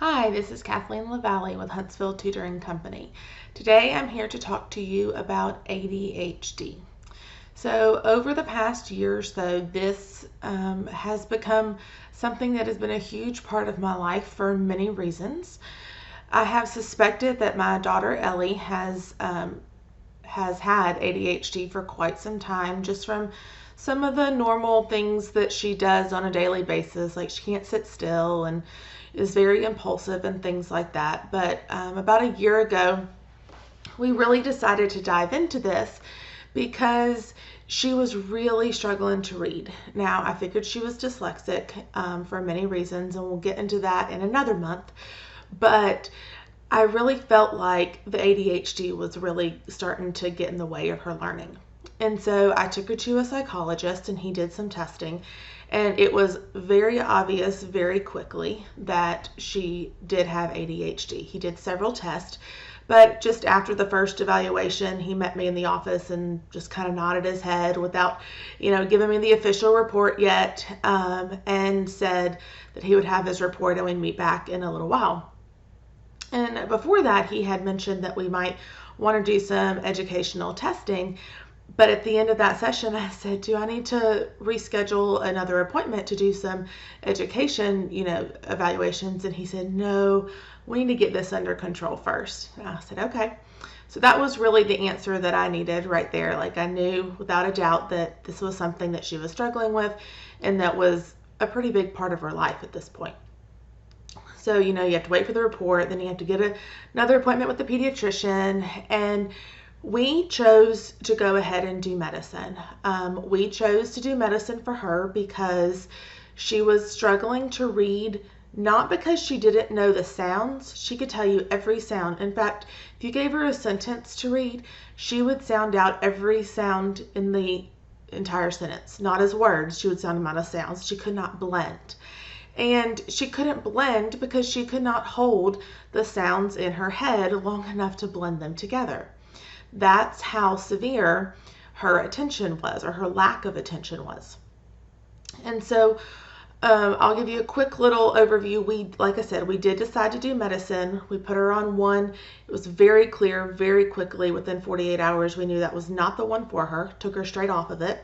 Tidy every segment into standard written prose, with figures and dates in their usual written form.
Hi, this is Kathleen LaValle with Huntsville Tutoring Company. Today I'm here to talk to you about ADHD. So over the past year or so, this has become something that has been a huge part of my life for many reasons. I have suspected that my daughter Ellie has had ADHD for quite some time, just from some of the normal things that she does on a daily basis, like she can't sit still and is very impulsive and things like that. But about a year ago, we really decided to dive into this because she was really struggling to read. Now, I figured she was dyslexic for many reasons, and we'll get into that in another month. But I really felt like the ADHD was really starting to get in the way of her learning. And so I took her to a psychologist and he did some testing. And it was very obvious very quickly that she did have ADHD. He did several tests, but just after the first evaluation, he met me in the office and just kind of nodded his head without, giving me the official report yet, and said that he would have his report and we'd meet back in a little while. And before that, he had mentioned that we might want to do some educational testing. But at the end of that session, I said, do I need to reschedule another appointment to do some education, evaluations? And he said, no, we need to get this under control first. And I said, okay. So that was really the answer that I needed right there. Like, I knew without a doubt that this was something that she was struggling with, and that was a pretty big part of her life at this point. So, you have to wait for the report, then you have to get another appointment with the pediatrician, and we chose to go ahead and do medicine. We chose to do medicine for her because she was struggling to read, not because she didn't know the sounds. She could tell you every sound. In fact, if you gave her a sentence to read, she would sound out every sound in the entire sentence. Not as words, she would sound them out as sounds. She could not blend. And she couldn't blend because she could not hold the sounds in her head long enough to blend them together. That's how severe her attention was, or her lack of attention was. And so I'll give you a quick little overview. Like I said, we did decide to do medicine. We put her on one. It was very clear, very quickly, within 48 hours, we knew that was not the one for her. Took her straight off of it.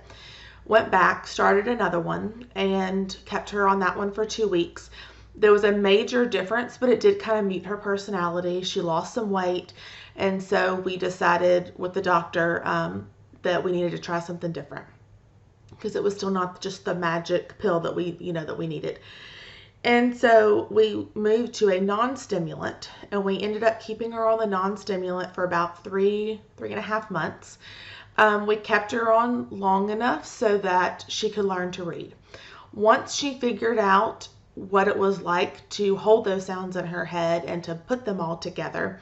Went back, started another one, and kept her on that one for 2 weeks. There was a major difference, but it did kind of meet her personality. She lost some weight, and so we decided with the doctor that we needed to try something different, because it was still not just the magic pill that we needed. And so we moved to a non-stimulant, and we ended up keeping her on the non-stimulant for about 3.5 months. We kept her on long enough so that she could learn to read. Once she figured out what it was like to hold those sounds in her head and to put them all together,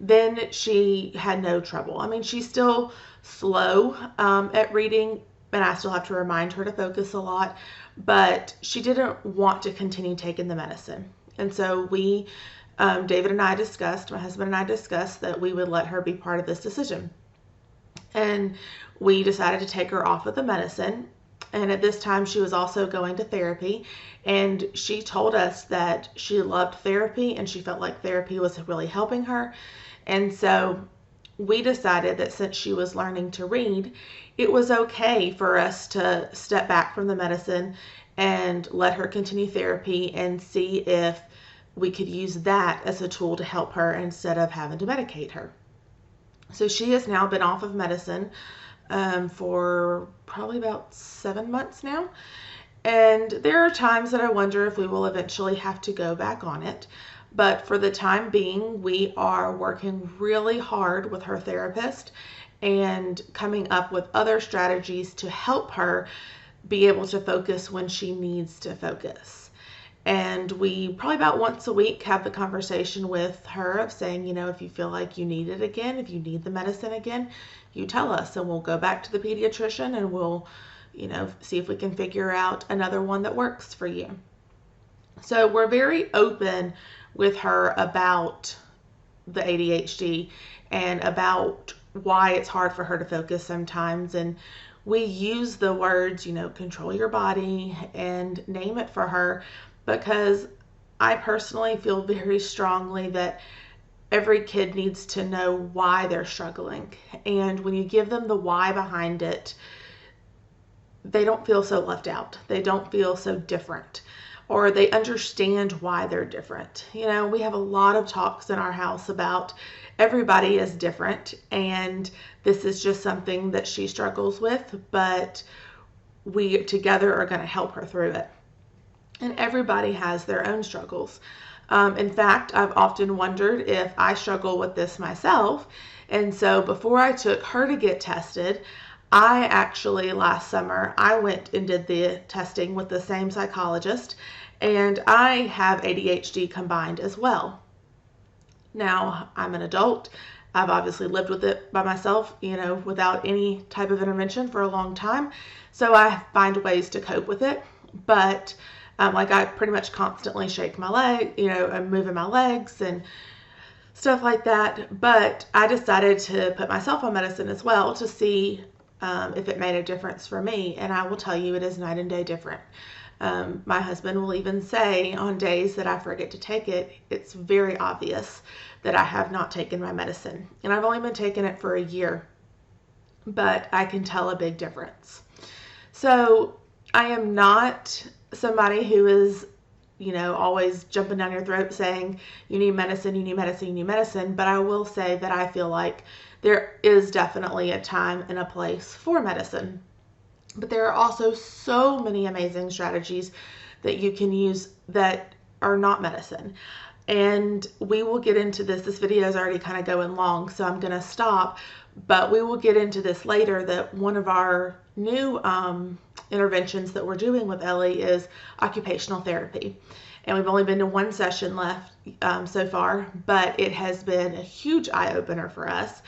then she had no trouble. I mean, she's still slow at reading, and I still have to remind her to focus a lot, but she didn't want to continue taking the medicine. And so David and I discussed, my husband and I discussed that we would let her be part of this decision. And we decided to take her off of the medicine. And at this time, she was also going to therapy. And she told us that she loved therapy and she felt like therapy was really helping her. And so we decided that since she was learning to read, it was okay for us to step back from the medicine and let her continue therapy and see if we could use that as a tool to help her instead of having to medicate her. So she has now been off of medicine for probably about 7 months now. And there are times that I wonder if we will eventually have to go back on it. But for the time being, we are working really hard with her therapist and coming up with other strategies to help her be able to focus when she needs to focus. And we probably about once a week have the conversation with her of saying, if you feel like you need it again, if you need the medicine again, you tell us and we'll go back to the pediatrician and we'll, see if we can figure out another one that works for you. So we're very open with her about the ADHD and about why it's hard for her to focus sometimes. And we use the words, control your body and name it for her, because I personally feel very strongly that every kid needs to know why they're struggling. And when you give them the why behind it, they don't feel so left out. They don't feel so different, or they understand why they're different. You know, we have a lot of talks in our house about everybody is different, and this is just something that she struggles with, but we together are going to help her through it. And everybody has their own struggles. In fact, I've often wondered if I struggle with this myself. And so before I took her to get tested, I actually last summer, I went and did the testing with the same psychologist, and I have ADHD combined as well. Now, I'm an adult. I've obviously lived with it by myself, you know, without any type of intervention for a long time. So I find ways to cope with it. But like I pretty much constantly shake my leg, you know, I'm moving my legs and stuff like that. But I decided to put myself on medicine as well to see if it made a difference for me. And I will tell you, it is night and day different. My husband will even say on days that I forget to take it, it's very obvious that I have not taken my medicine. And I've only been taking it for a year, but I can tell a big difference. So I am not somebody who is, you know, always jumping down your throat saying, you need medicine, you need medicine, you need medicine. But I will say that I feel like there is definitely a time and a place for medicine. But there are also so many amazing strategies that you can use that are not medicine. And we will get into this. This video is already kind of going long, so I'm going to stop. But we will get into this later, that one of our new interventions that we're doing with Ellie is occupational therapy. And we've only been to one session left so far, but it has been a huge eye-opener for us.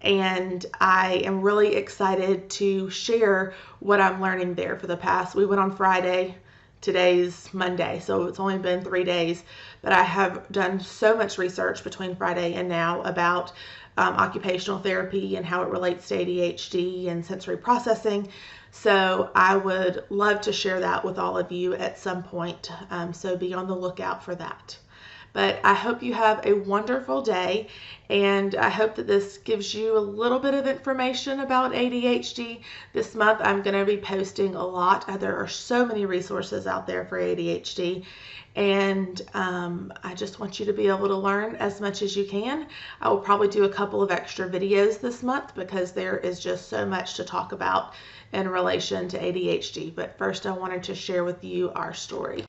And I am really excited to share what I'm learning there. For the past, we went on Friday, today's Monday, so it's only been 3 days, but I have done so much research between Friday and now about occupational therapy and how it relates to ADHD and sensory processing. So I would love to share that with all of you at some point, so be on the lookout for that. But I hope you have a wonderful day, and I hope that this gives you a little bit of information about ADHD. This month I'm going to be posting a lot. There are so many resources out there for ADHD, and I just want you to be able to learn as much as you can. I will probably do a couple of extra videos this month because there is just so much to talk about in relation to ADHD. But first I wanted to share with you our story.